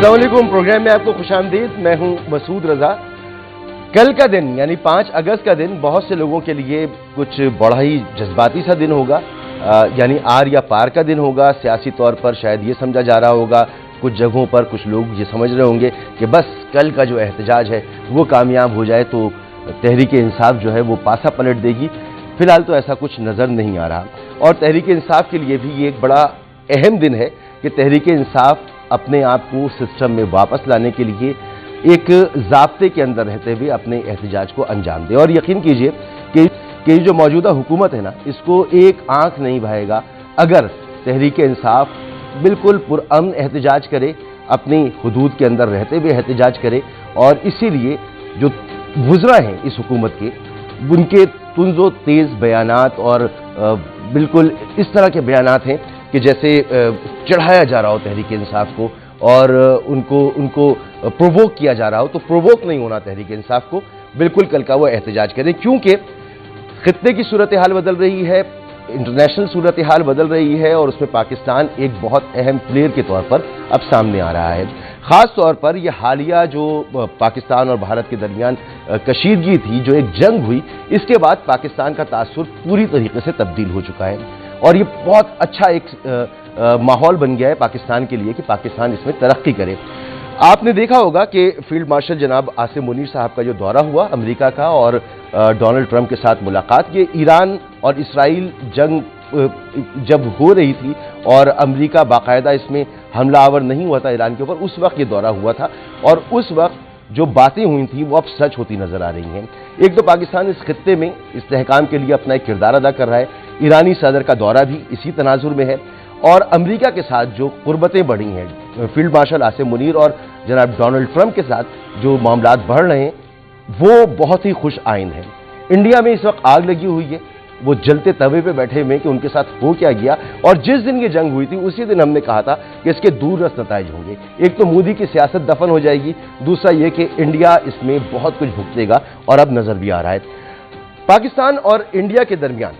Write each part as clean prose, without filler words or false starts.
अस्सलाम वालेकुम। प्रोग्राम में आपको खुशामदीद। मैं हूं मसूद रजा। कल का दिन यानी 5 अगस्त का दिन बहुत से लोगों के लिए कुछ बड़ा ही जज्बाती सा दिन होगा, यानी आर या पार का दिन होगा। सियासी तौर पर शायद ये समझा जा रहा होगा, कुछ जगहों पर कुछ लोग ये समझ रहे होंगे कि बस कल का जो एहतजाज है वो कामयाब हो जाए तो तहरीक इंसाफ जो है वो पासा पलट देगी। फिलहाल तो ऐसा कुछ नज़र नहीं आ रहा, और तहरीक इंसाफ के लिए भी ये एक बड़ा अहम दिन है कि तहरीक इंसाफ अपने आप को सिस्टम में वापस लाने के लिए एक ज़ाब्ते के अंदर रहते हुए अपने एहतजाज को अंजाम दे। और यकीन कीजिए कि जो मौजूदा हुकूमत है ना, इसको एक आंख नहीं भाएगा अगर तहरीक इंसाफ बिल्कुल पुरअमन एहतजाज करे, अपनी हुदूद के अंदर रहते हुए एहतजाज करे। और इसीलिए जो वुज़रा हैं इस हुकूमत के, उनके तुंजो तेज़ बयानात और बिल्कुल इस तरह के बयानात हैं कि जैसे चढ़ाया जा रहा हो तहरीक इंसाफ को और उनको प्रोवोक किया जा रहा हो। तो प्रोवोक नहीं होना तहरीक इंसाफ को, बिल्कुल कल का वो एहतजाज करें, क्योंकि खित्ते की सूरत हाल बदल रही है, इंटरनेशनल सूरत हाल बदल रही है, और उसमें पाकिस्तान एक बहुत अहम प्लेयर के तौर पर अब सामने आ रहा है। ख़ास तौर पर यह हालिया जो पाकिस्तान और भारत के दरमियान कशीदगी थी, जो एक जंग हुई, इसके बाद पाकिस्तान का तासुर पूरी तरीके से तब्दील हो चुका है। और ये बहुत अच्छा एक माहौल बन गया है पाकिस्तान के लिए कि पाकिस्तान इसमें तरक्की करे। आपने देखा होगा कि फील्ड मार्शल जनाब आसिम मुनीर साहब का जो दौरा हुआ अमेरिका का और डोनाल्ड ट्रंप के साथ मुलाकात, ये ईरान और इसराइल जंग जब हो रही थी और अमेरिका बाकायदा इसमें हमलावर नहीं हुआ था ईरान के ऊपर, उस वक्त ये दौरा हुआ था। और उस वक्त जो बातें हुई थी वो अब सच होती नजर आ रही हैं। एक तो पाकिस्तान इस खित्ते में इस्तेहकाम के लिए अपना एक किरदार अदा कर रहा है, ईरानी सदर का दौरा भी इसी तनाजुर में है, और अमेरिका के साथ जो कुर्बतें बढ़ी हैं फील्ड मार्शल आसिम मुनीर और जनाब डोनाल्ड ट्रंप के साथ जो मामलात बढ़ रहे हैं वो बहुत ही खुश आइन है। इंडिया में इस वक्त आग लगी हुई है, वो जलते तवे पे बैठे हुए कि उनके साथ हो क्या गया। और जिस दिन ये जंग हुई थी उसी दिन हमने कहा था कि इसके दूररस नताइज होंगे। एक तो मोदी की सियासत दफन हो जाएगी, दूसरा ये कि इंडिया इसमें बहुत कुछ भुगतेगा, और अब नजर भी आ रहा है। पाकिस्तान और इंडिया के दरमियान,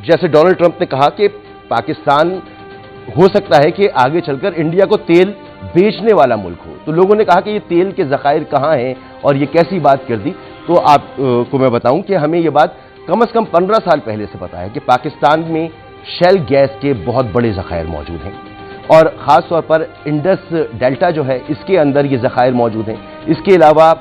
जैसे डोनाल्ड ट्रंप ने कहा कि पाकिस्तान हो सकता है कि आगे चलकर इंडिया को तेल बेचने वाला मुल्क हो, तो लोगों ने कहा कि ये तेल के ज़खायर कहाँ हैं और ये कैसी बात कर दी। तो आपको मैं बताऊं कि हमें ये बात कम से कम 15 साल पहले से पता है कि पाकिस्तान में शेल गैस के बहुत बड़े ज़खायर मौजूद हैं, और ख़ास तौर पर इंडस डेल्टा जो है इसके अंदर ये ज़खायर मौजूद हैं। इसके अलावा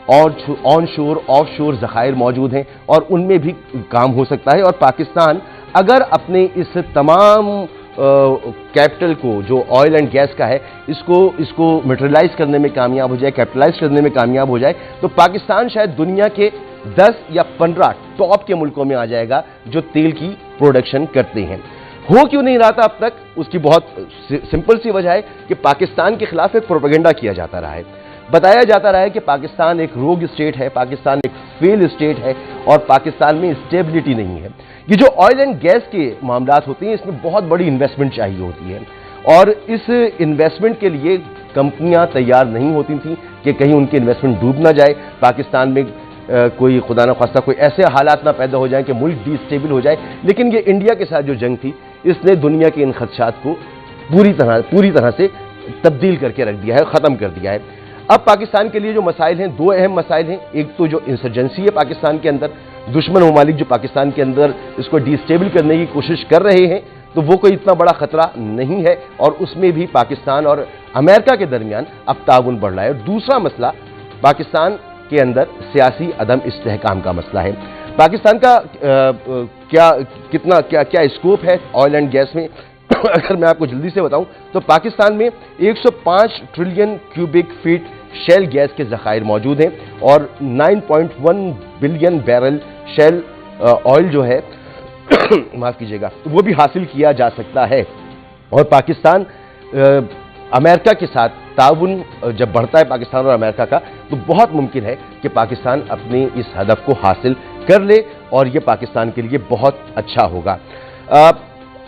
ऑन शोर ऑफ शोर ज़खायर मौजूद हैं, और उनमें भी काम हो सकता है। और पाकिस्तान अगर अपने इस तमाम कैपिटल को जो ऑयल एंड गैस का है इसको मटेरियलाइज करने में कामयाब हो जाए, कैपिटलाइज करने में कामयाब हो जाए, तो पाकिस्तान शायद दुनिया के 10 या 15 टॉप के मुल्कों में आ जाएगा जो तेल की प्रोडक्शन करते हैं। हो क्यों नहीं रहा था अब तक? उसकी बहुत सिंपल सी वजह है कि पाकिस्तान के खिलाफ एक प्रोपेगेंडा किया जाता रहा है, बताया जाता रहा है कि पाकिस्तान एक रोग स्टेट है, पाकिस्तान एक फेल स्टेट है, और पाकिस्तान में स्टेबिलिटी नहीं है। ये जो ऑयल एंड गैस के मामलात होते हैं इसमें बहुत बड़ी इन्वेस्टमेंट चाहिए होती है, और इस इन्वेस्टमेंट के लिए कंपनियां तैयार नहीं होती थी कि कहीं उनकी इन्वेस्टमेंट डूब ना जाए, पाकिस्तान में कोई खुदा न खास्ता कोई ऐसे हालात ना पैदा हो जाए कि मुल्क डिस्टेबल हो जाए। लेकिन ये इंडिया के साथ जो जंग थी इसने दुनिया के इन खदशात को पूरी तरह से तब्दील करके रख दिया है, ख़त्म कर दिया है। अब पाकिस्तान के लिए जो मसाइल हैं, 2 अहम मसाइल हैं। एक तो जो इंसर्जेंसी है पाकिस्तान के अंदर, दुश्मन ममालिक जो पाकिस्तान के अंदर इसको डिस्टेबल करने की कोशिश कर रहे हैं, तो वो कोई इतना बड़ा खतरा नहीं है, और उसमें भी पाकिस्तान और अमेरिका के दरमियान अब ताउन बढ़ रहा है। और दूसरा मसला पाकिस्तान के अंदर सियासी अदम इस्तेहकाम का मसला है। पाकिस्तान का क्या स्कोप है ऑयल एंड गैस में अगर मैं आपको जल्दी से बताऊं तो पाकिस्तान में 105 trillion cubic feet shell gas के ज़खायर मौजूद हैं, और 9.1 बिलियन बैरल शेल ऑयल जो है माफ़ कीजिएगा वो भी हासिल किया जा सकता है। और पाकिस्तान अमेरिका के साथ ताउन जब बढ़ता है पाकिस्तान और अमेरिका का, तो बहुत मुमकिन है कि पाकिस्तान अपने इस हदफ को हासिल कर ले, और ये पाकिस्तान के लिए बहुत अच्छा होगा।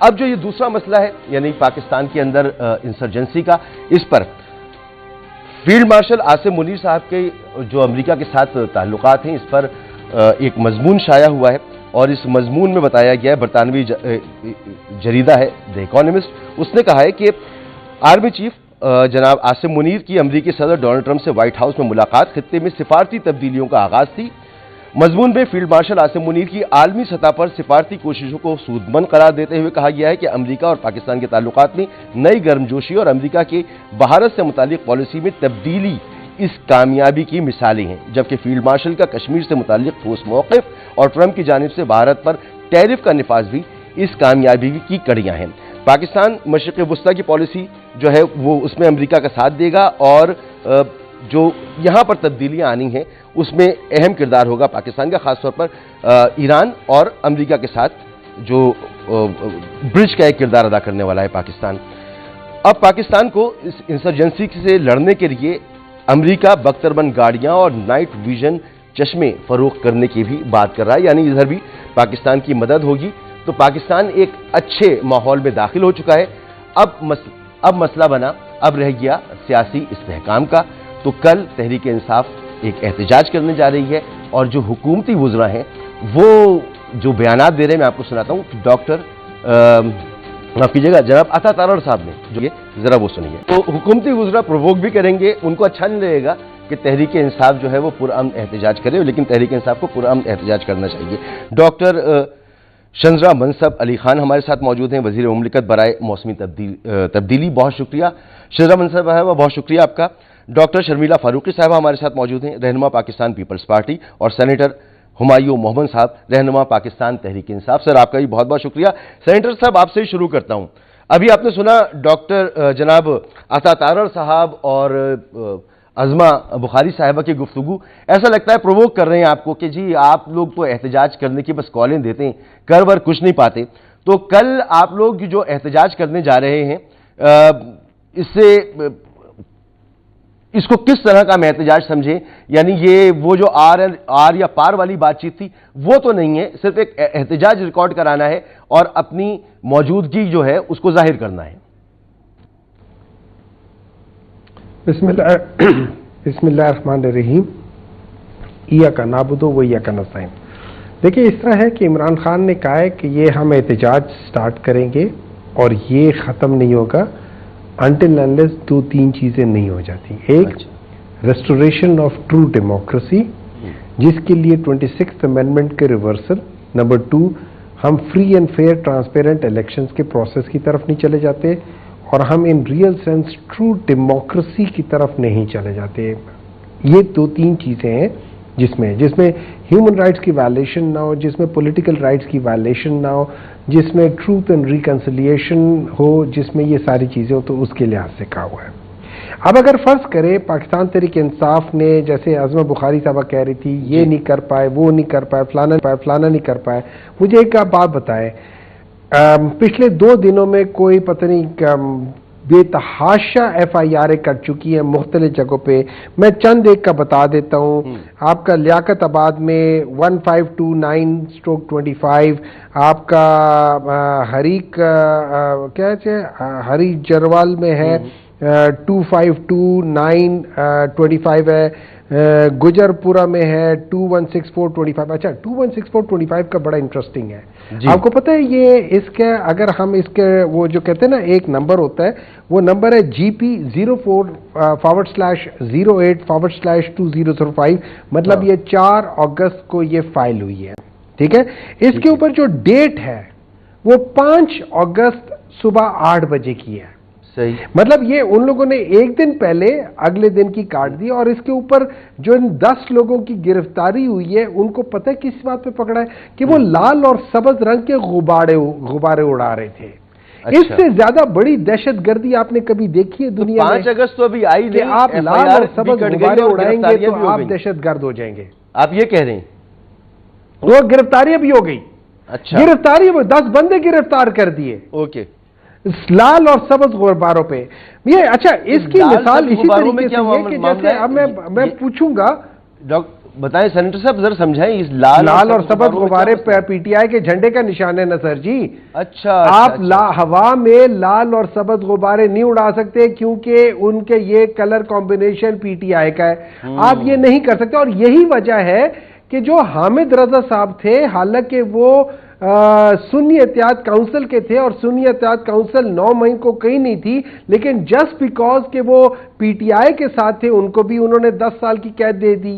अब जो ये दूसरा मसला है यानी पाकिस्तान के अंदर इंसर्जेंसी का, इस पर फील्ड मार्शल आसिम मुनीर साहब के जो अमेरिका के साथ ताल्लुकात हैं, इस पर एक मजमून शाया हुआ है, और इस मजमून में बताया गया है, बरतानवी जरीदा है द इकोनॉमिस्ट, उसने कहा है कि आर्मी चीफ जनाब आसिम मुनीर की अमरीकी सदर डोनाल्ड ट्रंप से व्हाइट हाउस में मुलाकात, खित्ते में सिफारती तब्दीलियों का आगाज थी। मजमून में फील्ड मार्शल आसिम मुनीर की आलमी सतह पर सिफारती कोशिशों को सूदमंद करार देते हुए कहा गया है कि अमरीका और पाकिस्तान के ताल्लुकात में नई गर्मजोशी और अमरीका के भारत से मुतालिक पॉलिसी में तब्दीली इस कामयाबी की मिसालें हैं, जबकि फील्ड मार्शल का कश्मीर से मुतालिक ठोस मौक़िफ़ और ट्रंप की जानिब से भारत पर टैरिफ का निफाज भी इस कामयाबी की कड़ियां हैं। पाकिस्तान मशरिक़ वुस्ता की पॉलिसी जो है वो उसमें अमरीका का साथ देगा और जो यहाँ पर तब्दीलियाँ आनी हैं उसमें अहम किरदार होगा पाकिस्तान का, ख़ासतौर पर ईरान और अमरीका के साथ जो ब्रिज का एक किरदार अदा करने वाला है पाकिस्तान। अब पाकिस्तान को इस इंसर्जेंसी से लड़ने के लिए अमरीका बख्तरबंद गाड़ियाँ और नाइट विजन चश्मे फरोख्त करने की भी बात कर रहा है, यानी इधर भी पाकिस्तान की मदद होगी। तो पाकिस्तान एक अच्छे माहौल में दाखिल हो चुका है। अब मसला बना, अब रह गया सियासी इस्तेहकाम का। तो कल तहरीक इंसाफ एक एहतजाज करने जा रही है और जो हुकूमती वुज़रा हैं वो जो बयानात दे रहे हैं मैं आपको सुनाता हूँ। डॉक्टर माफ कीजिएगा जनाब अता तारड़ साहब ने जो ये ज़रा वो सुनिए। तो हुकूमती वुज़रा प्रोवोक भी करेंगे, उनको अच्छा नहीं लगेगा कि तहरीक इंसाफ जो है वो पुरअमन एहतजाज करे, लेकिन तहरीक इंसाफ को पुरअमन एहतजाज करना चाहिए। डॉक्टर शंजरा मनसब अली खान हमारे साथ मौजूद हैं, वज़ीर मुमलिकत बराए मौसमी तब्दीली। बहुत शुक्रिया शंजरा मनसब साहबा, बहुत शुक्रिया आपका। डॉक्टर शर्मिला फारूकी साहबा हमारे साथ मौजूद हैं, रहनुमा पाकिस्तान पीपल्स पार्टी, और सेनेटर हुमायूं मोहम्मद साहब, रहनुमा पाकिस्तान तहरीक इंसाफ। सर आपका भी बहुत बहुत शुक्रिया। सेनेटर साहब आपसे ही शुरू करता हूँ। अभी आपने सुना डॉक्टर जनाब अता तारड़ साहब और अज़मा बुखारी साहिबा की गुफ्तगू। ऐसा लगता है प्रोवोक कर रहे हैं आपको कि जी आप लोग तो एहतजाज करने की बस कॉलें देते हैं, कर वर कुछ नहीं पाते। तो कल आप लोग जो एहतजाज करने जा रहे हैं इसको किस तरह का हम एहतजाज समझें? यानी ये वो जो आर या पार वाली बातचीत थी वो तो नहीं है, सिर्फ एक एहतजाज रिकॉर्ड कराना है और अपनी मौजूदगी जो है उसको जाहिर करना है। बिस्मिल्लाहिर्रहमानिर्रहीम। इय्याका नाबुदु व इय्याका नस्तईन। देखिए इस तरह है कि इमरान खान ने कहा है कि ये हम एहतजाज स्टार्ट करेंगे और ये ख़त्म नहीं होगा अनटिल अनलेस 2-3 चीज़ें नहीं हो जाती। एक, रेस्टोरेशन ऑफ ट्रू डेमोक्रेसी, जिसके लिए 26th अमेंडमेंट के रिवर्सल। नंबर 2, हम free and fair transparent elections के प्रोसेस की तरफ नहीं चले जाते और हम in real sense true democracy की तरफ नहीं चले जाते। ये 2-3 चीज़ें हैं जिसमें ह्यूमन राइट्स की वायलेशन ना हो, जिसमें पॉलिटिकल राइट्स की वायलेशन ना हो, जिसमें ट्रूथ एंड रिकन्सिलिएशन हो, जिसमें ये सारी चीज़ें हो, तो उसके लिहाज से कहा हुआ है। अब अगर फ़र्ज़ करें पाकिस्तान तहरीक इंसाफ ने, जैसे अज़मा बुखारी साहबा कह रही थी, ये नहीं कर पाए, वो नहीं कर पाए, फलाना नहीं कर पाए, मुझे एक बात बताएं, पिछले 2 दिनों में कोई पता नहीं बेतहाशा FIR कर चुकी है मुख्तलिफ जगहों पे। मैं चंद एक का बता देता हूँ। आपका लियाकत आबाद में 1529/25, आपका हरी जरवाल में है 2529/25 है, गुजरपुरा में है 2164/25। अच्छा 2164/25 का बड़ा इंटरेस्टिंग है। आपको पता है ये इसके अगर हम इसके वो जो कहते हैं ना एक नंबर होता है, वो नंबर है GP 04/08/2005। मतलब ये 4 अगस्त को ये फाइल हुई है, ठीक है। इसके ऊपर जो डेट है वो 5 अगस्त सुबह 8 बजे की है। सही। मतलब ये उन लोगों ने एक दिन पहले अगले दिन की काट दी और इसके ऊपर जो 10 लोगों की गिरफ्तारी हुई है उनको पता है किस बात पे पकड़ा है कि वो लाल और सबज रंग के गुब्बारे उड़ा रहे थे। अच्छा। इससे ज्यादा बड़ी दहशतगर्दी आपने कभी देखी है दुनिया में? 5 अगस्त तो अभी आई नहीं। आप लाल और सबज गुब्बारे उड़ाएंगे तो आप दहशतगर्द हो जाएंगे। आप ये कह रहे हैं? वो गिरफ्तारियां भी हो गई। अच्छा। गिरफ्तारी 10 बंदे गिरफ्तार कर दिए। ओके। लाल और सबज गुब्बारों पे ये। अच्छा इसकी मिसाल इसी तरीके से है कि जैसे अब मैं पूछूंगा, बताएं सेनेटर साहब जरा समझाएं इस लाल और सबज गुब्बारे PTI के झंडे का निशान है ना सर जी। अच्छा। आप हवा में लाल और सबज गुब्बारे नहीं उड़ा सकते क्योंकि उनके ये कलर कॉम्बिनेशन PTI का है। आप ये नहीं कर सकते और यही वजह है कि जो हामिद रजा साहब थे, हालांकि वो سنی اتحاد کاؤنسل کے تھے اور سنی اتحاد کاؤنسل 9 مئی کو کہیں نہیں تھی، لیکن جسٹ بیکاز کہ وہ پی ٹی آئی کے ساتھ تھے ان کو بھی انہوں نے 10 سال کی قید دے دی۔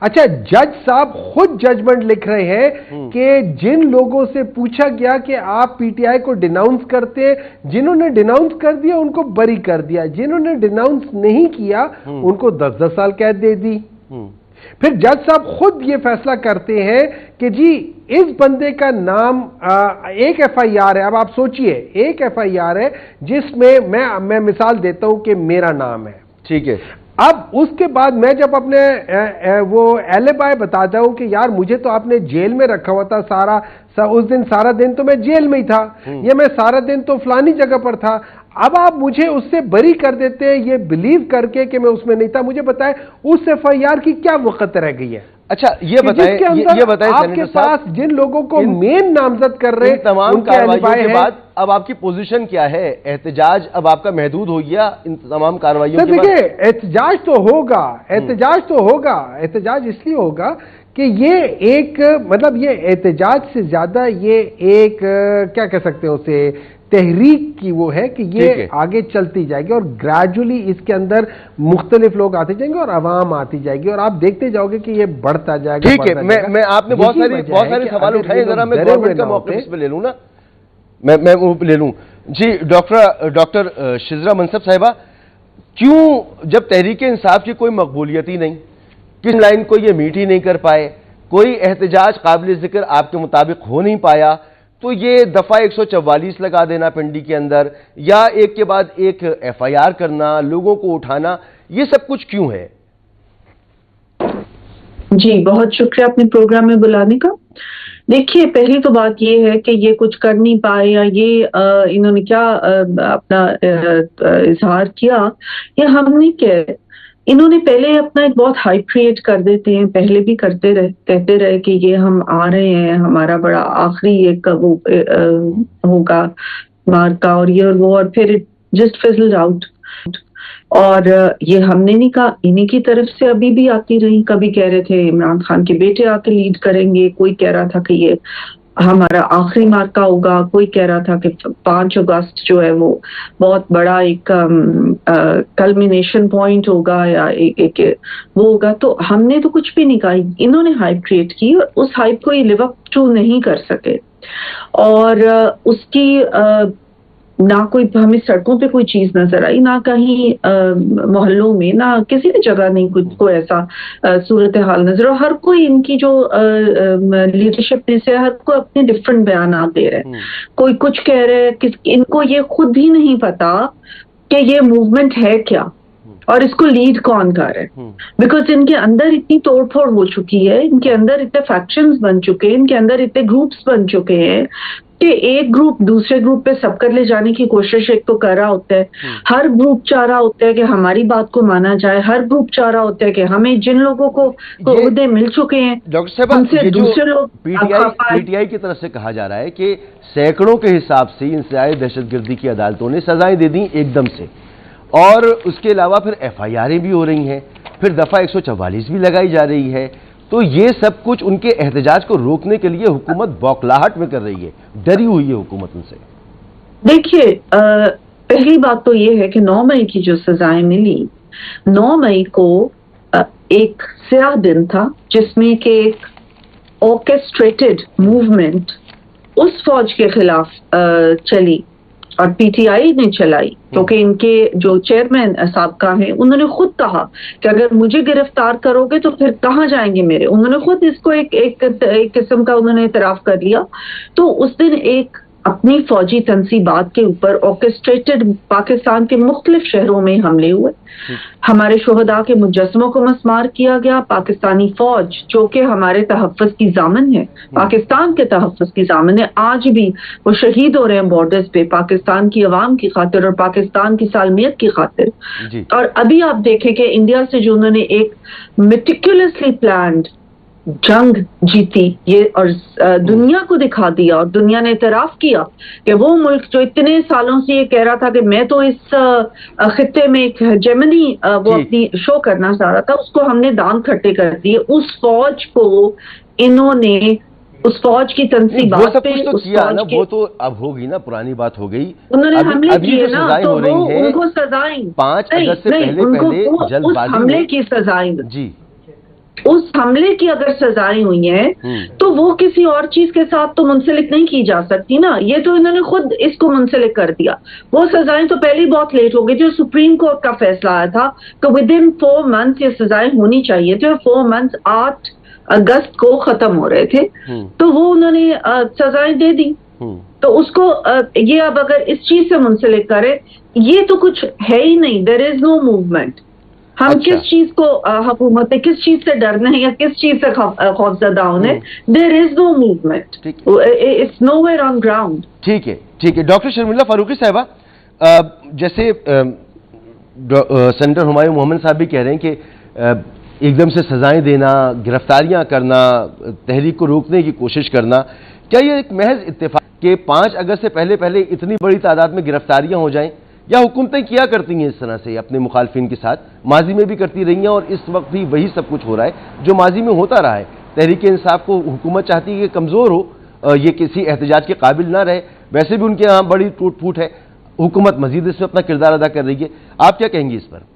اچھا، جج صاحب خود ججمنٹ لکھ رہے ہیں کہ جن لوگوں سے پوچھا گیا کہ آپ پی ٹی آئی کو ڈیناؤنس کرتے، جنہوں نے ڈیناؤنس کر دیا ان کو بری کر دیا، جنہوں نے ڈیناؤنس نہیں کیا ان کو 10 سال قید دے دی۔ پھر جج صاحب خود یہ فیصلہ کرتے ہیں کہ جی اس بندے کا نام ایک ایف آئی آر ہے، اب آپ سوچئے ایک ایف آئی آر ہے جس میں میں مثال دیتا ہوں کہ میرا نام ہے، ٹھیک ہے، اب اس کے بعد میں جب اپنے وہ ایلیبائی بتاتا ہوں کہ یار مجھے تو آپ نے جیل میں رکھا ہوا تھا، اس دن سارا دن تو میں جیل میں ہی تھا، یا میں سارا دن تو فلانی جگہ پر تھا، اب آپ مجھے اس سے بری کر دیتے ہیں یہ بلیو کر کے کہ میں اس میں نہیں تھا، مجھے بتائیں اس ایف آئی آر کی کیا وقت رہ گئی ہے؟ اچھا یہ بتائیں آپ کے پاس جن لوگوں کو مین نامزد کر رہے ہیں تمام کارروائیوں کے بعد اب آپ کی پوزیشن کیا ہے؟ احتجاج اب آپ کا محدود ہو گیا ان تمام کارروائیوں کے بعد؟ دیکھیں احتجاج تو ہوگا، احتجاج اس لیے ہوگا کہ یہ ایک مطلب یہ احتجاج سے زیادہ یہ ایک کیا کہہ سکتے ہیں اسے تحریک کی وہ ہے کہ یہ آگے چلتی جائے گی اور گریجولی اس کے اندر مختلف لوگ آتے جائیں گے اور عوام آتی جائے گی اور آپ دیکھتے جاؤ گے کہ یہ بڑھتا جائے گا۔ ٹھیک ہے، میں آپ نے بہت سارے سوال اٹھائے، ذرا میں گورنمنٹ کا موقف اس پہ لے لوں نا، میں لے لوں۔ جی ڈاکٹر شزرا منصب صاحبہ، کیوں جب تحریک انصاف کی کوئی مقبولیت ہی نہیں، کس لائن کو یہ میٹ ہی نہیں کر پائے، کوئی احتجاج قابل ذکر آپ کے مطابق ہو نہیں پایا، تو یہ دفعہ 144 لگا دینا پنڈی کے اندر یا ایک کے بعد ایک ایف آئی آر کرنا، لوگوں کو اٹھانا، یہ سب کچھ کیوں ہے؟ جی بہت شکریہ اپنے پروگرام میں بلانے کا۔ دیکھیے پہلی تو بات یہ ہے کہ یہ کچھ کر نہیں پائے یا یہ انہوں نے کیا اپنا اظہار کیا، یہ ہم نے کیا، انہوں نے پہلے اپنا ایک بہت ہائی کریٹ کر دیتے ہیں، پہلے بھی کرتے رہے، کہتے رہے کہ یہ ہم آ رہے ہیں، ہمارا بڑا آخری ایک وہ ہوگا مارکا اور یہ اور وہ، اور پھر جسٹ فزلڈ آؤٹ۔ اور یہ ہم نے نہیں کہا، انہی کی طرف سے ابھی بھی آتی رہی، کبھی کہہ رہے تھے عمران خان کے بیٹے آ کے لیڈ کریں گے، کوئی کہہ رہا تھا کہ یہ ہمارا آخری مارکا ہوگا، کوئی کہہ رہا تھا کہ 5 اگست جو ہے وہ بہت بڑا ایک کلمینیشن پوائنٹ ہوگا یا ایک وہ ہوگا، تو ہم نے تو کچھ بھی نہیں کہا، انہوں نے ہائپ کریٹ کی اور اس ہائپ کو یہ لیو اپ ٹو نہیں کر سکے، اور اس کی نہ کوئی ہمیں سڑکوں پہ کوئی چیز نظر آئی، نہ کہیں محلوں میں، نہ کسی بھی جگہ نہیں کچھ کو ایسا صورتحال نظر، اور ہر کوئی ان کی جو لیڈرشپ میں سے ہر کوئی اپنے ڈفرنٹ بیانات دے رہے ہیں، کوئی کچھ کہہ رہے ہیں، ان کو یہ خود بھی نہیں پتا کہ یہ موومنٹ ہے کیا اور اس کو لیڈ کون کر رہے ہیں، بیکاز ان کے اندر اتنی توڑ پھوڑ ہو چکی ہے، ان کے اندر اتنے فیکشنز بن چکے ہیں، ان کے اندر اتنے گروپس بن چکے ہیں کہ ایک گروپ دوسرے گروپ پہ سب کر لے جانے کی کوشش ایک تو کر رہا ہوتا ہے، ہر گروپ چاہ رہا ہوتا ہے کہ ہماری بات کو مانا جائے، ہر گروپ چاہ رہا ہوتا ہے کہ ہمیں جن لوگوں کو عہدے مل چکے ہیں ڈاکٹر صاحب، یہ جو پی ٹی آئی کی طرف سے کہا جا رہا ہے کہ سینکڑوں کے حساب سے انسداد دہشت گردی کی عدالتوں نے سزائیں دے دیں ایک دم سے، اور اس کے علاوہ پھر ایف آئی آریں بھی ہو رہی ہیں، پھر دفعہ 144 بھی لگائی جا رہی ہے، تو یہ سب کچھ ان کے احتجاج کو روکنے کے لیے حکومت بوکھلاہٹ میں کر رہی ہے، ڈری ہوئی ہے حکومت ان سے۔ دیکھیے پہلی بات تو یہ ہے کہ 9 مئی کی جو سزائیں ملی، 9 مئی کو ایک سیاہ دن تھا جس میں کہ ایک آرکیسٹریٹڈ موومنٹ اس فوج کے خلاف چلی اور پی ٹی آئی نے چلائی، کیونکہ ان کے جو چیئرمین سابقہ ہیں انہوں نے خود کہا کہ اگر مجھے گرفتار کرو گے تو پھر کہاں جائیں گے میرے، انہوں نے خود اس کو ایک قسم کا انہوں نے اعتراف کر لیا۔ تو اس دن ایک اپنی فوجی تنصیبات کے اوپر آرکیسٹریٹڈ پاکستان کے مختلف شہروں میں حملے ہوئے، ہمارے شہداء کے مجسموں کو مسمار کیا گیا، پاکستانی فوج جو کہ ہمارے تحفظ کی ضامن ہے، پاکستان کے تحفظ کی ضامن ہے، آج بھی وہ شہید ہو رہے ہیں بارڈرز پہ پاکستان کی عوام کی خاطر اور پاکستان کی سالمیت کی خاطر۔ اور ابھی آپ دیکھیں کہ انڈیا سے جو انہوں نے ایک میٹیکولسلی پلانڈ جنگ جیتی یہ اور دنیا کو دکھا دیا، اور دنیا نے اعتراف کیا کہ وہ ملک جو اتنے سالوں سے یہ کہہ رہا تھا کہ میں تو اس خطے میں ایک ہیجمنی وہ اپنی شو کرنا چاہ رہا تھا، اس کو ہم نے دان کھٹے کر دیے، اس فوج کو انہوں نے उस फौज की तनसीबात वो सब पे, कुछ तो उस किया फौज ना, के वो तो अब होगी ना, पुरानी बात हो गई। उन्होंने हमले अभी किए जो ना, सजाएं तो हो रही हैं उनको सजाएं 5 नहीं, अगस्त से नहीं, पहले उनको पहले उस जल्दबाजी हमले में की सजाएं, जी उस हमले की अगर सजाएं हुई हैं तो वो किसी और चीज के साथ तो मुंसलिक नहीं की जा सकती ना। ये तो इन्होंने खुद इसको मुंसलिक कर दिया। वो सजाएं तो पहले ही बहुत लेट हो गई। जो सुप्रीम कोर्ट का फैसला आया था कि विद इन 4 मंथ्स ये सजाएं होनी चाहिए थी, और 4 मंथ्स 8 अगस्त को खत्म हो रहे थे, तो वो उन्होंने सजाएं दे दी। तो उसको ये अब अगर इस चीज से मुंसलिक करे, ये तो कुछ है ही नहीं। There is no movement. हम अच्छा। किस चीज को हुकूमत है किस चीज से डरना है या किस चीज से खौफजदा होने? There is no movement, it's nowhere on ground. ठीक है। डॉक्टर शर्मिला फारूकी साहिबा, जैसे सेनेटर हुमायूं मोहम्मद साहब भी कह रहे हैं कि एकदम से सजाएं देना, गिरफ्तारियां करना, तहरीक को रोकने की कोशिश करना, क्या ये एक महज इत्तेफाक कि 5 अगस्त से पहले पहले इतनी बड़ी तादाद में गिरफ्तारियां हो जाएं, या हुकूमतें किया करती हैं इस तरह से अपने मुखालफिन के साथ, माजी में भी करती रही हैं और इस वक्त भी वही सब कुछ हो रहा है जो माजी में होता रहा है? तहरीक इंसाफ को हुकूमत चाहती है कि कमज़ोर हो, ये किसी एहतजाज के काबिल ना रहे। वैसे भी उनके यहाँ बड़ी टूट फूट है, हुकूमत मजीद इसमें अपना किरदार अदा कर रही है। आप क्या कहेंगे इस पर?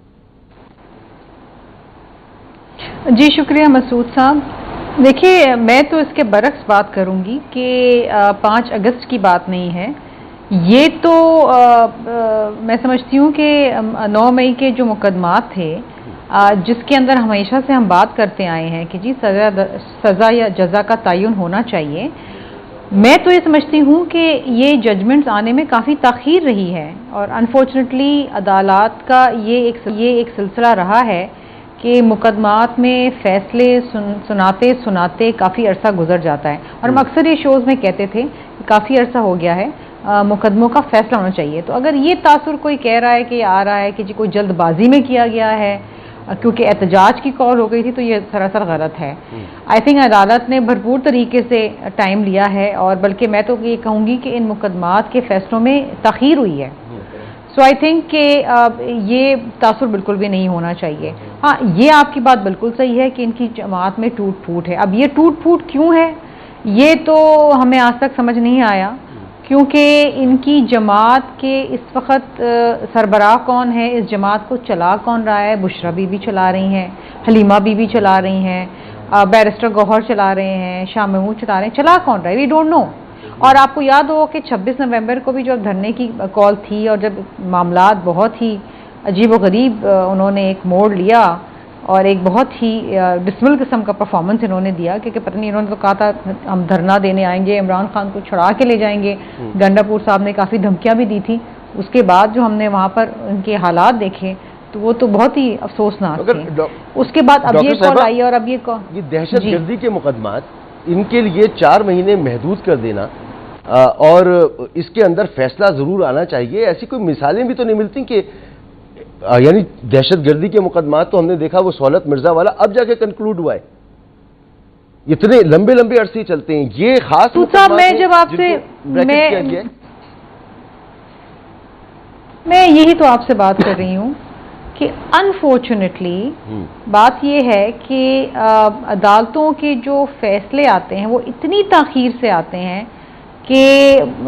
जी शुक्रिया मसूद साहब। देखिए, मैं तो इसके बरक्स बात करूंगी कि 5 अगस्त की बात नहीं है ये, तो मैं समझती हूँ कि 9 मई के जो मुकदमात थे, जिसके अंदर हमेशा से हम बात करते आए हैं कि जी सज़ा या जज़ा का तयन होना चाहिए, मैं तो ये समझती हूँ कि ये जजमेंट्स आने में काफ़ी ताख़ीर रही है, और अनफॉर्चुनेटली अदालत का ये एक सिलसिला रहा है कि मुकदमात में फ़ैसले सुनाते सुनाते काफ़ी अरसा गुजर जाता है। और हम अक्सर ये शोज़ में कहते थे कि काफ़ी अरसा हो गया है, मुकदमों का फ़ैसला होना चाहिए। तो अगर ये तासुर कोई कह रहा है कि आ रहा है कि जी कोई जल्दबाजी में किया गया है क्योंकि एहतजाज की कॉल हो गई थी, तो ये सरासर गलत है। आई थिंक अदालत ने भरपूर तरीके से टाइम लिया है, और बल्कि मैं तो ये कहूँगी कि इन मुकदमात के फ़ैसलों में ताख़ीर हुई है। सो आई थिंक कि ये तासुर बिल्कुल भी नहीं होना चाहिए। हाँ, ये आपकी बात बिल्कुल सही है कि इनकी जमात में टूट फूट है। अब ये टूट फूट क्यों है, ये तो हमें आज तक समझ नहीं आया, क्योंकि इनकी जमात के इस वक्त सरबराह कौन है, इस जमात को चला कौन रहा है? बुशरा बीबी चला रही हैं, हलीमा बीबी चला रही हैं, बैरिस्टर गौहर चला रहे हैं, शाह महमूद चला रहे हैं, चला कौन रहा है? We don't know. और आपको याद हो कि 26 नवंबर को भी जब धरने की कॉल थी और जब मामलात बहुत ही अजीब व गरीब उन्होंने एक मोड़ लिया और एक बहुत ही डिसमिल किस्म का परफॉर्मेंस इन्होंने दिया, क्योंकि पता नहीं, इन्होंने तो कहा था हम धरना देने आएंगे, इमरान खान को छुड़ा के ले जाएंगे। गंडापुर साहब ने काफ़ी धमकियां भी दी थी। उसके बाद जो हमने वहाँ पर उनके हालात देखे तो वो तो बहुत ही अफसोसनाक थे। उसके बाद अब ये कॉल आई, और अब ये दहशतगर्दी के मुकदमात, इनके लिए 4 महीने महदूद कर देना और इसके अंदर फैसला ज़रूर आना चाहिए, ऐसी कोई मिसालें भी तो नहीं मिलती कि यानी दहशतगर्दी के मुकदमात तो हमने देखा वो सहूलत मिर्जा वाला अब जाके कंक्लूड हुआ है, इतने लंबे लंबे अरसे चलते हैं। ये खास मैं जब आपसे मैं यही तो आपसे बात कर रही हूँ कि अनफॉर्चुनेटली बात यह है कि अदालतों के जो फैसले आते हैं वो इतनी ताख़ीर से आते हैं कि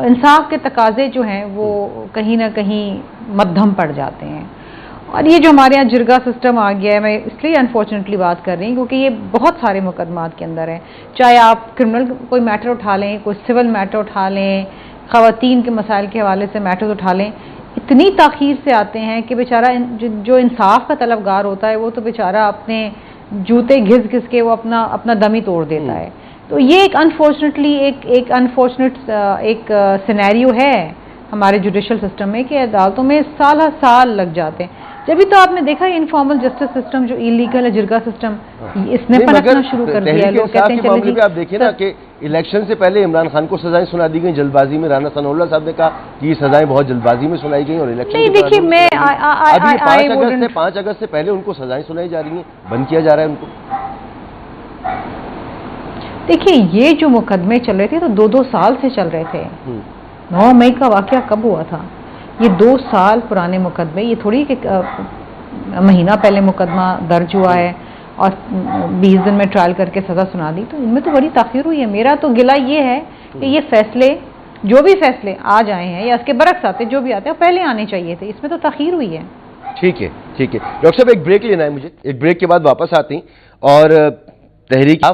इंसाफ के तकाजे जो हैं वो कहीं ना कहीं मध्यम पड़ जाते हैं। और ये जो हमारे यहाँ जिरगा सिस्टम आ गया है, मैं इसलिए अनफॉर्चुनेटली बात कर रही हूँ क्योंकि ये बहुत सारे मुकदमात के अंदर है, चाहे आप क्रिमिनल कोई मैटर उठा लें, कोई सिविल मैटर उठा लें, ख़वातीन के मसाइल के हवाले से मैटर उठा लें, इतनी ताख़ीर से आते हैं कि बेचारा जो इंसाफ का तलबगार होता है वो तो बेचारा अपने जूते घिस घिस के वो अपना दम ही तोड़ देता है। तो ये एक अनफॉर्चुनेटली एक अनफॉर्चुनेट एक सिनेरियो है हमारे जुडिशल सिस्टम में कि अदालतों में साल लग जाते हैं। जब भी तो आपने देखा इनफॉर्मल जस्टिस सिस्टम जो इलीगल है, जिरगा सिस्टम, इसने पनपना शुरू कर दिया। लोग कहते हैं चलिए जी, आप देखिए ना कि इलेक्शन से पहले इमरान खान को सजाएं सुना दी गई जल्दबाजी में। राना सनाउल्लाह साहब ने कहा कि ये सजाएं बहुत जल्दबाजी में सुनाई गई और इलेक्शन नहीं, देखिए मैं 5 अगस्त से पहले उनको सजाएं सुनाई जा रही हैं, बंद किया जा रहा है उनको। देखिए ये जो मुकदमे चल रहे थे तो 2-2 साल से चल रहे थे। 9 मई का वाकया कब हुआ था? ये 2 साल पुराने मुकदमे, ये थोड़ी कि महीना पहले मुकदमा दर्ज हुआ है اور 20 دن میں ٹرائل کر کے سزا سنا دی، تو ان میں تو بڑی تاخیر ہوئی ہے. میرا تو گلہ یہ ہے کہ یہ فیصلے جو بھی فیصلے آج آئے ہیں یا اس کے برعکس آتے جو بھی آتے ہیں پہلے آنے چاہیے تھے، اس میں تو تاخیر ہوئی ہے. ٹھیک ہے ڈاکٹر صاحب ایک بریک لینا ہے مجھے، ایک بریک کے بعد واپس آتے ہیں اور تحریک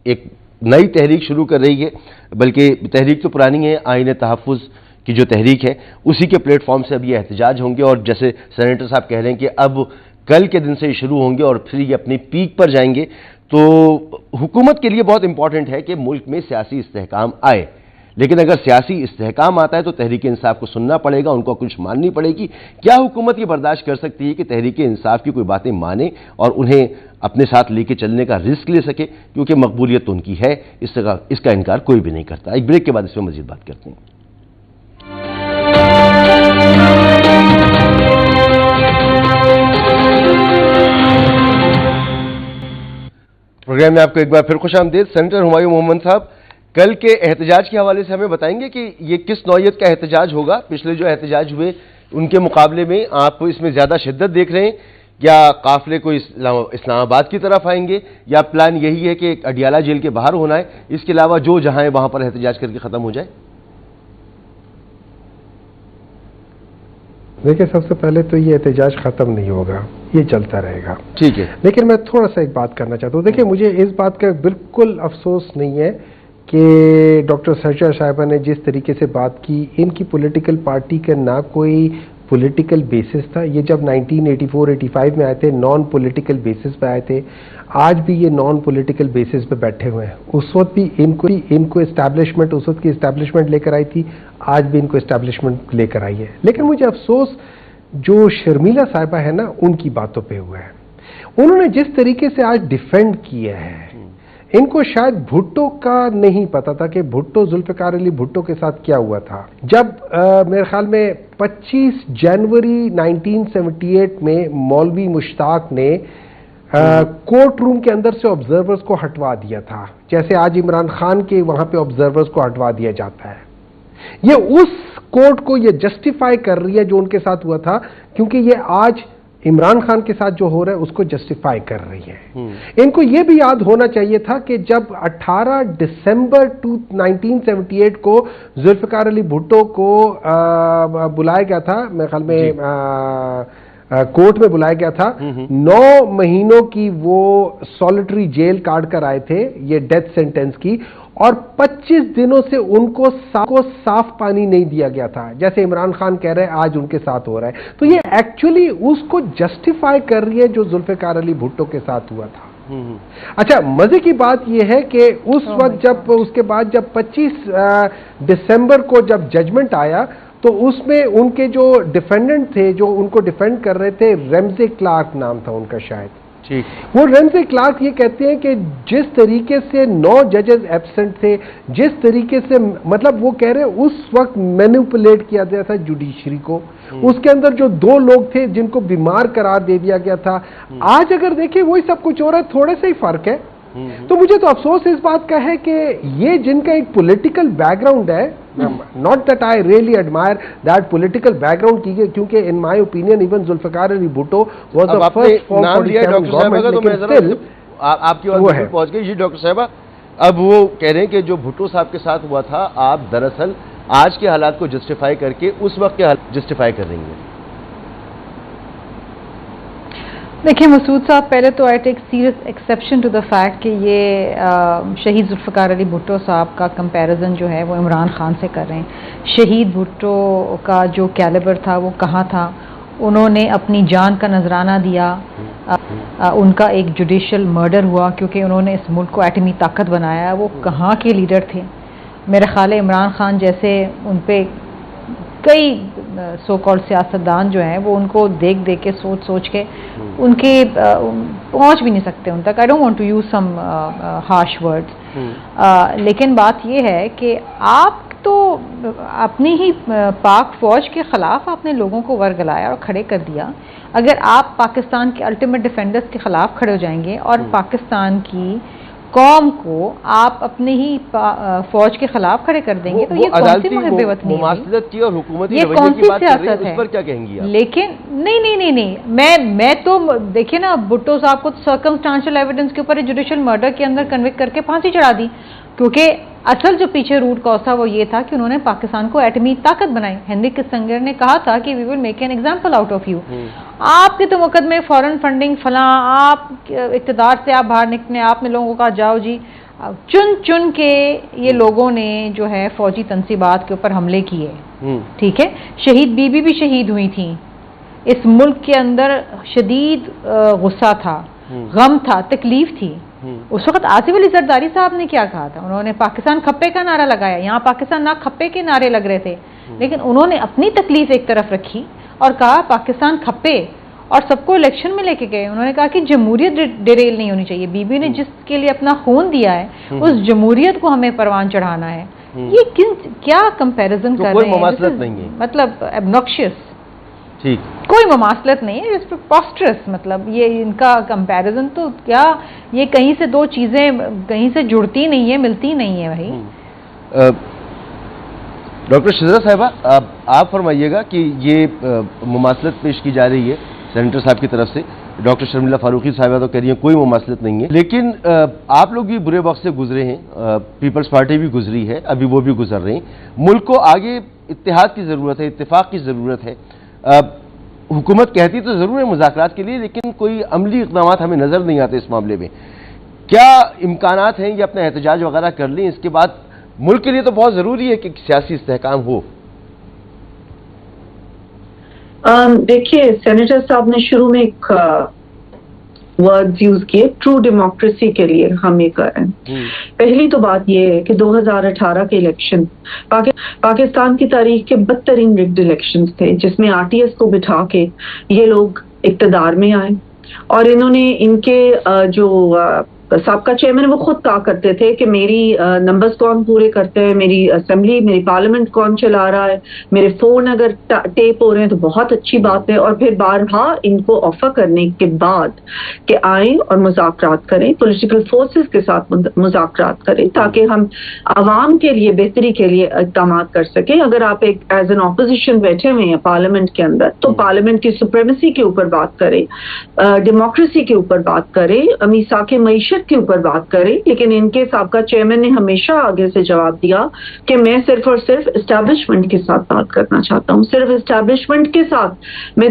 ایک نئی تحریک شروع کر رہی ہے، بلکہ تحریک تو پرانی ہے، آئین تحفظ کی جو تحریک ہے اسی کے پلیٹ فارم سے اب یہ احتجاج ہوں گے، اور جیسے سینیٹر صاحب کہہ رہے ہیں کہ اب کل کے دن سے یہ شروع ہوں گے اور پھر یہ اپنی پیک پر جائیں گے. تو حکومت کے لیے بہت امپورٹنٹ ہے کہ ملک میں سیاسی استحکام آئے، لیکن اگر سیاسی استحکام آتا ہے تو تحریک انصاف کو سننا پڑے گا، ان کو کچھ ماننی پڑے گی. کیا حکومت یہ برداشت کر سکتی ہے کہ تحریک انصاف کی کوئی باتیں مانے اور انہیں اپنے ساتھ لے کے چلنے کا رسک لے سکے؟ کیونکہ مقبولیت تو ان کی ہے، اس کا انکار کوئی بھی نہیں کرتا. ایک بریک کے بعد اس میں مزید بات کرتے ہیں. پروگرام میں آپ کو ایک بار پھر خوش آمدید. سینیٹر ہمایوں محمد صاحب کل کے احتجاج کے حوالے سے ہمیں بتائیں گے کہ یہ کس نوعیت کا احتجاج ہوگا؟ پچھلے جو احتجاج ہوئے ان کے مقابلے میں آپ اس میں زیادہ شدت دیکھ رہے ہیں، یا قافلے کو اسلام آباد کی طرف آئیں گے، یا پلان یہی ہے کہ اڈیالہ جیل کے باہر ہونا ہے، اس کے علاوہ جو جہاں ہے وہاں پر احتجاج کر کے ختم ہو جائے؟ دیکھیں، سب سے پہلے تو یہ احتجاج ختم نہیں ہوگا، یہ چلتا رہے گا. ٹھیک ہے، لیکن میں تھوڑا سا ایک بات کرنا چاہتا ہوں. دیکھیں، مجھے اس بات کا بالکل افسوس نہیں ہے کہ ڈاکٹر سرجا صاحبہ نے جس طریقے سے بات کی، ان کی پولیٹیکل پارٹی کا نہ کوئی پولیٹیکل بیسس تھا. یہ جب 1984-85 میں آئے تھے نان پولیٹیکل بیسس پہ آئے تھے، آج بھی یہ نان پولیٹیکل بیسس پہ بیٹھے ہوئے ہیں. اس وقت بھی ان کو اسٹیبلشمنٹ، اس وقت کی اسٹیبلشمنٹ لے کر آئی تھی، آج بھی ان کو اسٹیبلشمنٹ لے کر آئی ہے. لیکن مجھے افسوس جو شرمیلا صاحبہ ہے نا، ان کی باتوں پہ ہوا ہے. انہوں نے جس طریقے سے آج ڈیفینڈ کیا ہے، ان کو شاید بھٹو کا نہیں پتا تھا کہ ذوالفقار علی بھٹو کے ساتھ کیا ہوا تھا. جب میرے خیال میں 25 جنوری 1978 میں مولوی مشتاق نے کورٹ روم کے اندر سے آبزرورز کو ہٹوا دیا تھا، جیسے آج عمران خان کے وہاں پہ آبزرورز کو ہٹوا دیا جاتا ہے. یہ اس کورٹ کو یہ جسٹیفائی کر رہی ہے جو ان کے ساتھ ہوا تھا، کیونکہ یہ آج عمران خان کے ساتھ جو ہو رہا ہے اس کو جسٹیفائی کر رہی ہے. ان کو یہ بھی یاد ہونا چاہیے تھا کہ جب 18 دسمبر 1978 کو ذوالفقار علی بھٹو کو بلایا گیا تھا، میرے خیال میں کورٹ میں بلایا گیا تھا، 9 مہینوں کی وہ سولیٹری جیل کاٹ کر آئے تھے، یہ ڈیتھ سینٹنس کی، اور 25 دنوں سے ان کو صاف پانی نہیں دیا گیا تھا، جیسے عمران خان کہہ رہے ہیں آج ان کے ساتھ ہو رہا ہے. تو یہ ایکچولی اس کو جسٹیفائی کر رہی ہے جو ذوالفقار علی بھٹو کے ساتھ ہوا تھا. اچھا، مزے کی بات یہ ہے کہ اس وقت اس کے بعد جب 25 دسمبر کو جب ججمنٹ آیا تو اس میں ان کے جو ڈیفینڈنٹ تھے، جو ان کو ڈیفینڈ کر رہے تھے، ریمزے کلارک نام تھا ان کا شاید. وہ ریمزے کلارک یہ کہتے ہیں کہ جس طریقے سے 9 ججز ایبسنٹ تھے، جس طریقے سے مطلب وہ کہہ رہے ہیں اس وقت مینیپولیٹ کیا گیا تھا جوڈیشری کو، اس کے اندر جو 2 لوگ تھے جن کو بیمار قرار دے دیا گیا تھا. آج اگر دیکھیں وہی سب کچھ ہو رہا ہے، تھوڑے سے ہی فرق ہے. تو مجھے تو افسوس اس بات کا ہے کہ یہ جن کا ایک پولیٹیکل بیک گراؤنڈ ہے، not that I really admire that political background, کیونکہ in my opinion even Zulfikar Ali Bhutto was the first form 47 government, لیکن still آپ کی بات پہنچ گئی. جی ڈاکٹر صاحبہ، اب وہ کہہ رہے ہیں کہ جو بھٹو صاحب کے ساتھ ہوا تھا، آپ دراصل آج کے حالات کو جسٹیفائی کر کے اس وقت کے حالات جسٹیفائی کر رہی ہیں. دیکھیں مسعود صاحب، پہلے تو I take serious exception to the fact کہ یہ شہید ذوالفقار علی بھٹو صاحب کا کمپیریزن جو ہے وہ عمران خان سے کر رہے ہیں. شہید بھٹو کا جو کیلیبر تھا وہ کہاں تھا، انہوں نے اپنی جان کا نذرانہ دیا، ان کا ایک جوڈیشل مرڈر ہوا کیونکہ انہوں نے اس ملک کو ایٹمی طاقت بنایا. وہ کہاں کے لیڈر تھے؟ میرے خیال ہے عمران خان جیسے ان پہ کئی سو کال سیاستدان جو ہیں وہ ان کو دیکھ کے سوچ کے ان کے پہنچ بھی نہیں سکتے ان تک. I don't want to use some harsh words. لیکن بات یہ ہے کہ آپ تو اپنی ہی پاک فوج کے خلاف آپ نے لوگوں کو ورگلایا اور کھڑے کر دیا. اگر آپ پاکستان کے الٹیمیٹ ڈیفینڈرز کے خلاف کھڑے ہو جائیں گے اور پاکستان کی قوم کو آپ اپنے ہی فوج کے خلاف کھڑے کر دیں گے تو یہ کون سی محب وطنی ہے؟ مماثلت کی اور حکومتی یہ رویے کون کی سی بات کر رہی سیاست ہیں، ہے؟ اس پر کیا کہیں گی آپ؟ لیکن نہیں میں تو دیکھیں نا، بھٹو صاحب کو سرکمسٹانشل ایویڈنس کے اوپر جوڈیشل مرڈر کے اندر کنوکٹ کر کے پھانسی چڑھا دی، کیونکہ اصل جو پیچھے روٹ کاز تھا وہ یہ تھا کہ انہوں نے پاکستان کو ایٹمی طاقت بنائی۔ ہنری کسنجر نے کہا تھا کہ we will make an example out of you. آپ کے تو مقدمے فورن فنڈنگ فلاں، آپ اقتدار سے آپ باہر نکلنے، آپ نے لوگوں کو کہا جاؤ جی، چن کے یہ لوگوں نے جو ہے فوجی تنصیبات کے اوپر حملے کیے، ٹھیک ہے، شہید بی بی بھی شہید ہوئی تھیں، اس ملک کے اندر شدید غصہ تھا، غم تھا، تکلیف تھی۔ اس وقت آصف علی زرداری صاحب نے کیا کہا تھا؟ انہوں نے پاکستان کھپے کا نعرہ لگایا، یہاں پاکستان نہ کھپے کے نعرے لگ رہے تھے، لیکن انہوں نے اپنی تکلیف ایک طرف رکھی اور کہا پاکستان کھپے، اور سب کو الیکشن میں لے کے گئے۔ انہوں نے کہا کہ جمہوریت ڈیریل نہیں ہونی چاہیے، بی بی نے جس کے لیے اپنا خون دیا ہے اس جمہوریت کو ہمیں پروان چڑھانا ہے۔ یہ کیا کمپیریزن کر رہے ہیں؟ کوئی مماثلت نہیں ہے، مطلب ایبنوکشیس، ٹھیک، کوئی مماثلت نہیں ہے، اس پہ پاسٹرس، مطلب یہ ان کا کمپیریزن تو کیا، یہ کہیں سے دو چیزیں کہیں سے جڑتی نہیں ہے، ملتی نہیں ہے بھائی۔ ڈاکٹر شذرا صاحبہ، آپ فرمائیے گا کہ یہ مماثلت پیش کی جا رہی ہے سینیٹر صاحب کی طرف سے، ڈاکٹر شرمیلا فاروقی صاحبہ تو کہہ رہی ہیں کوئی مماثلت نہیں ہے، لیکن آپ لوگ بھی برے وقت سے گزرے ہیں، پیپلز پارٹی بھی گزری ہے، ابھی وہ بھی گزر رہے ہیں، ملک کو آگے اتحاد کی ضرورت ہے، اتفاق کی ضرورت ہے۔ حکومت کہتی تو ضرور ہے مذاکرات کے لیے، لیکن کوئی عملی اقدامات ہمیں نظر نہیں آتے اس معاملے میں۔ کیا امکانات ہیں یہ اپنا احتجاج وغیرہ کر لیں؟ اس کے بعد ملک کے لیے تو بہت ضروری ہے کہ سیاسی استحکام ہو۔ دیکھیے، سینیٹر صاحب نے شروع میں ایک ورڈز یوز کیے، ٹرو ڈیموکریسی کے لیے ہم یہ کر رہے ہیں۔ پہلی تو بات یہ ہے کہ 2018 کے الیکشن پاکستان کی تاریخ کے بدترین رگڈ الیکشنز تھے، جس میں آر ٹی ایس کو بٹھا کے یہ لوگ اقتدار میں آئے، اور انہوں نے ان کے جو سابقہ چیئرمین وہ خود کہا کرتے تھے کہ میری نمبرز کون پورے کرتے ہیں، میری اسمبلی، میری پارلیمنٹ کون چلا رہا ہے، میرے فون اگر ٹیپ ہو رہے ہیں تو بہت اچھی بات ہے، اور پھر بارہا ان کو آفر کرنے کے بعد کہ آئیں اور مذاکرات کریں، پولیٹیکل فورسز کے ساتھ مذاکرات کریں تاکہ ہم عوام کے لیے بہتری کے لیے اقدامات کر سکیں۔ اگر آپ ایک ایز این اپوزیشن بیٹھے ہوئے ہیں پارلیمنٹ کے اندر تو پارلیمنٹ کی سپریمیسی کے اوپر بات کریں، ڈیموکریسی کے اوپر بات کریں، میثاق معیشت کے اوپر بات کریں، لیکن ان کے سابقہ چیئرمین نے ہمیشہ آگے سے جواب دیا کہ میں صرف اور صرف اسٹیبلشمنٹ کے ساتھ بات کرنا چاہتا ہوں، صرف اسٹیبلشمنٹ کے ساتھ، میں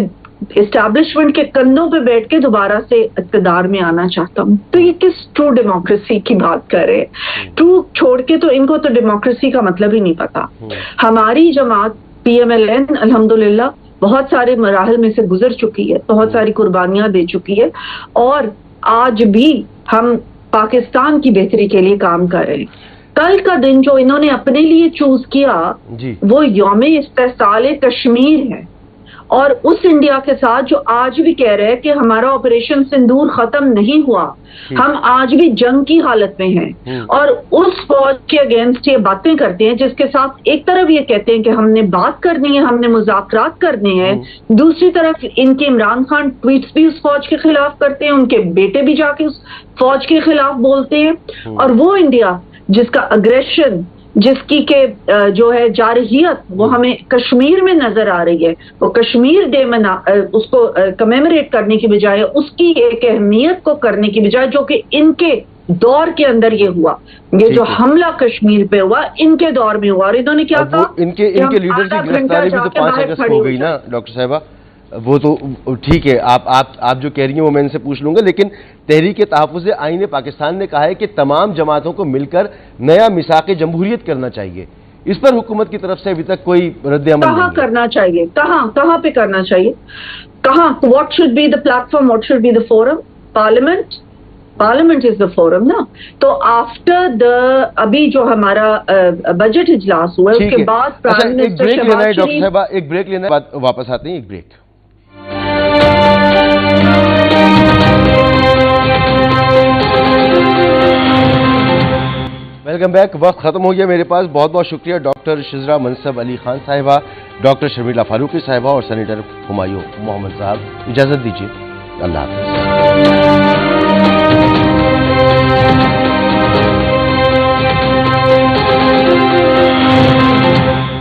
اسٹیبلشمنٹ کے کندھوں پہ بیٹھ کے دوبارہ سے اقتدار میں آنا چاہتا ہوں۔ تو یہ کس ٹرو ڈیموکریسی کی بات کر رہے ہیں؟ ٹرو چھوڑ کے تو ان کو تو ڈیموکریسی کا مطلب ہی نہیں پتا۔ ہماری جماعت پی ایم ایل این الحمدللہ بہت سارے مراحل میں سے گزر چکی ہے، بہت ساری قربانیاں دے چکی ہے، اور آج بھی ہم پاکستان کی بہتری کے لیے کام کر رہے ہیں۔ کل کا دن جو انہوں نے اپنے لیے چوز کیا وہ یوم استحصال کشمیر ہے، اور اس انڈیا کے ساتھ جو آج بھی کہہ رہے ہیں کہ ہمارا آپریشن سندور ختم نہیں ہوا، ہم آج بھی جنگ کی حالت میں ہیں، اور اس فوج کے اگینسٹ یہ باتیں کرتے ہیں جس کے ساتھ ایک طرف یہ کہتے ہیں کہ ہم نے بات کرنی ہے، ہم نے مذاکرات کرنے ہیں، دوسری طرف ان کے عمران خان ٹویٹس بھی اس فوج کے خلاف کرتے ہیں، ان کے بیٹے بھی جا کے اس فوج کے خلاف بولتے ہیں، اور وہ انڈیا جس کا اگریشن، جس کی کہ جو ہے جارحیت وہ ہمیں کشمیر میں نظر آ رہی ہے، وہ کشمیر ڈے اس کو کمیموریٹ کرنے کی بجائے، اس کی ایک اہمیت کو کرنے کی بجائے، جو کہ ان کے دور کے اندر یہ ہوا، یہ جو حملہ کشمیر پہ ہوا ان کے دور میں ہوا، اور انہوں نے کیا کہا، ان کے لیڈر کی گرفتاری بھی تو 5 اگست کو ہو گئی نا ڈاکٹر صاحبہ۔ وہ تو ٹھیک ہے، آپ جو کہہ رہی ہیں وہ میں ان سے پوچھ لوں گا، لیکن تحریک تحفظ آئین پاکستان نے کہا ہے کہ تمام جماعتوں کو مل کر نیا میثاق جمہوریت کرنا چاہیے، اس پر حکومت کی طرف سے ابھی تک کوئی رد عمل نہیں ہے۔ کہاں کرنا چاہیے، کہاں پہ کرنا چاہیے، کہاں، what should be the platform, what should be the forum? Parliament is the forum نا۔ تو آفٹر دا ابھی جو ہمارا بجٹ اجلاس ہوا ہے اس کے بعد پرائم منسٹر شہباز شریف، ایک بریک لینا ہے، بعد واپس آتے ہیں، ایک بریک۔ Welcome back. وقت ختم ہو گیا میرے پاس، بہت بہت شکریہ ڈاکٹر شذرا منصب علی خان صاحبہ، ڈاکٹر شرمیلا فاروقی صاحبہ اور سینیٹر ہمایوں محمد صاحب۔ اجازت دیجیے، اللہ حافظ۔